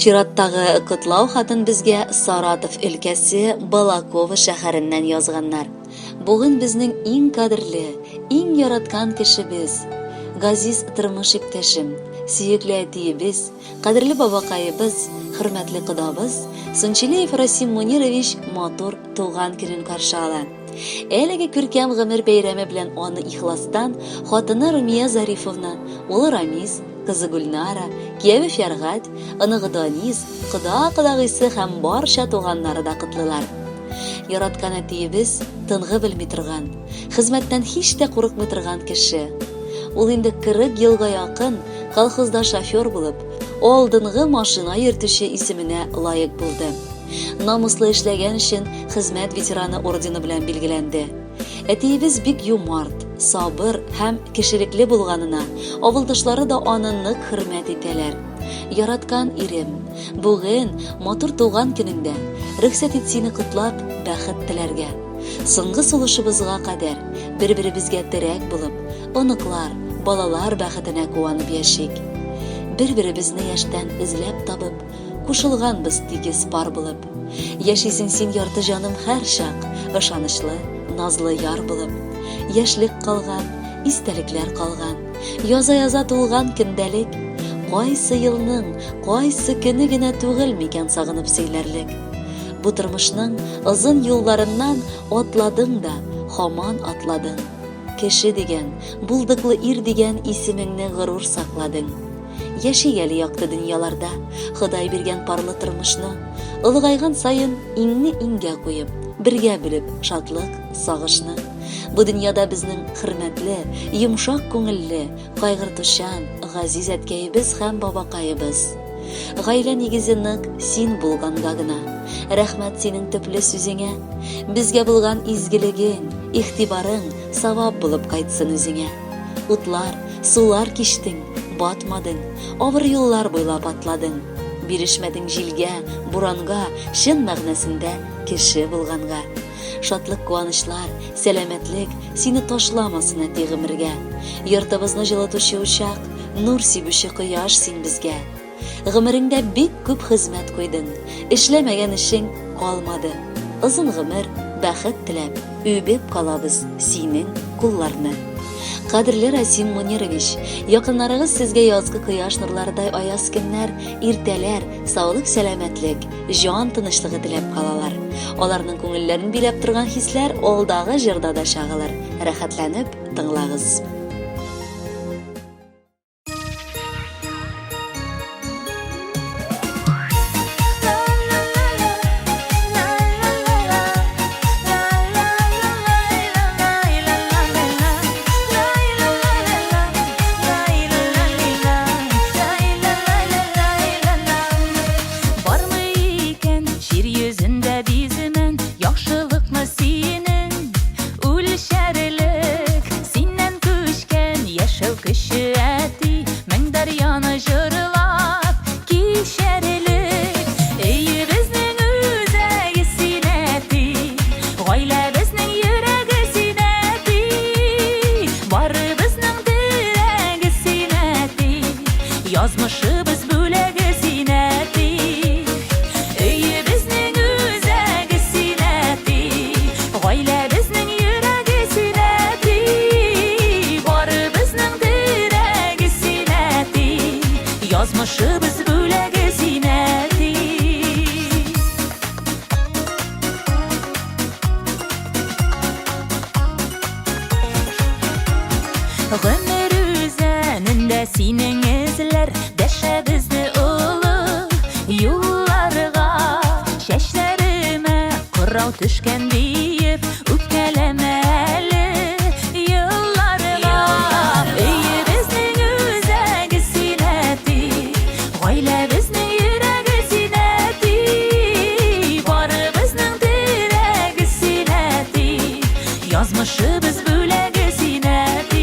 Чираттагы котлау хатын безгә Саратов өлкәсе Балакова шәһәреннән язганнар. Бүген безнең иң кадерле, иң яраткан кешебез, газиз тормыш иптәшем, сөекле әтиебез, кадерле бабакаебыз, хөрмәтле кодабыз Сунчилеев Расим Мунирович матур туган көнен каршы ала. Әлеге күркәм гомер бәйрәме белән аны ихластан хатыны Румия Зарифовна, улы Рамиз, кызы Гульнара, кияве Фәргать, оныгы Данис, кода-кодагыйсы һәм барча туганнары да котлыйлар. Яраткан әтиебез тынгы белми торган, хезмәттән һич тә курыкмый торган кеше. Ул инде 40 елга якын колхозда шофер булып, алдынгы машина йөртүче исеменә лаек булды. Намуслы эшләгән өчен хезмәт ветераны ордены белән билгеләнде. Әтиебез бик юмарт, сабыр һәм кешелекле булганына авылдашлары да аны нык хөрмәт итәләр. Яраткан ирем, бүген матур туган көнендә рөхсәт ит сине котлап, бәхет теләргә. Соңгы сулышыбызга кадәр бер-беребезгә терәк булып, оныклар, балалар бәхетенә куанып яшик. Бер-беребезне яшьтән эзләп табып, кушылганбыз тигез пар булып. Яшисең син ярты җаным һәр чак, ышанычлы, назлы яр булып. Яшьлек калган, истәлекләр калган, яза-яза тулган көндәлек. Кайсы елның, кайсы көне генә түгел микән сагынып сөйләрлек. Бу тормышның озын юлларыннан атладың да, һаман атладың. Кеше дигән, булдыклы ир дигән исемеңне горур сакладың. Яшигәле якты дөньяларда Ходай биргән парлы тормышны, улыгайган сайын иңне иңгә куеп, бергә белеп шатлык, сагышны. Бу дөньяда безнең хөрмәтле, йомшак күңелле, кайгыртучан, газиз әткәебез һәм бабакаебыз. Гаилә нигезе нык син булганга гына. Рәхмәт синең төпле сүзеңә, безгә булган изгелегең, ихтибарың савап булып кайтсын үзеңә. Утлар, сулар киштең, батмадың, авыр юллар буйлап атладың. Бирешмәдең җилгә, буранга, чын мәгънәсендә кеше булганга. Шатлык, куанычлар, сәламәтлек сине ташламасын әти гомергә. Йортыбызны җылытучы учак, нур сибүче кояш син безгә. Гомереңдә бик күп хезмәт куйдың, эшләмәгән эшең калмады. Озын гомер, бәхет теләп, үбеп калабыз синең кулларны. Кадерле Расим Мунирович, якыннарыгыз сезгә язгы кояш нурларыдай аяз көннәр, иртәләр, саулык, сәламәтлек, җан тынычлыгы теләп калалар. Аларның күңелләрен биләп торган хисләр алдагы җырда да чагылыр. Рәхәтләнеп тыңлагыз. Yazmışыбыз бүләге синәти, өйе безнең үзәге синәти, гаилә безнең йөрәге синәти, бары безнең терәге синәти, язмышыбыз бүләге синәти. Гомер үзәнендә синең дәшәбезне улы юлларга, чәчләремә кырау төшкән диеп үпкәләмә әле елларга. Өйе безнең үзәге синәти, гаилә безнең йөрәге синәти, бары безнең терәге синәти, язмышыбыз бүләге синәти.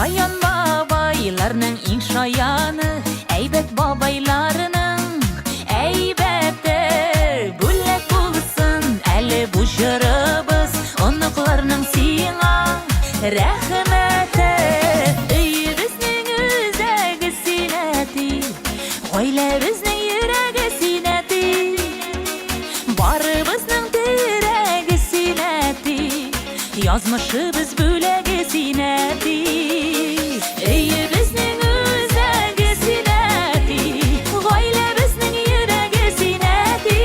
Шаян бабайларның иң шаяны, әйбәт бабайларының әйбәте. Бүләк булсын әле бу җырыбыз, оныкларның сиңа рәхмәте. Өйебезнең үзәге синәти, гаиләбезнең йөрәге синәти, барыбызның терәге синәти, язмышыбыз бүләге синәти. Өйебезнең үзәге синәти, гаиләбезнең йөрәге синәти,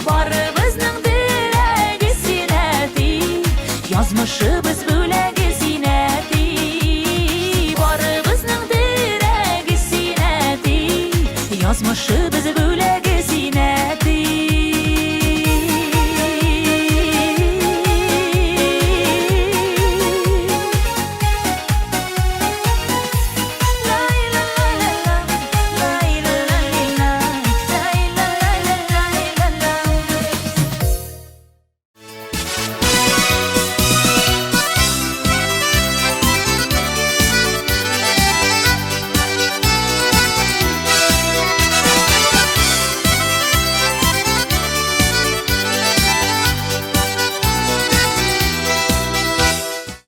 барыбызның терәге синәти, язмышыбыз бүләге синәти, барыбызның терәге синәти, язмышыбыз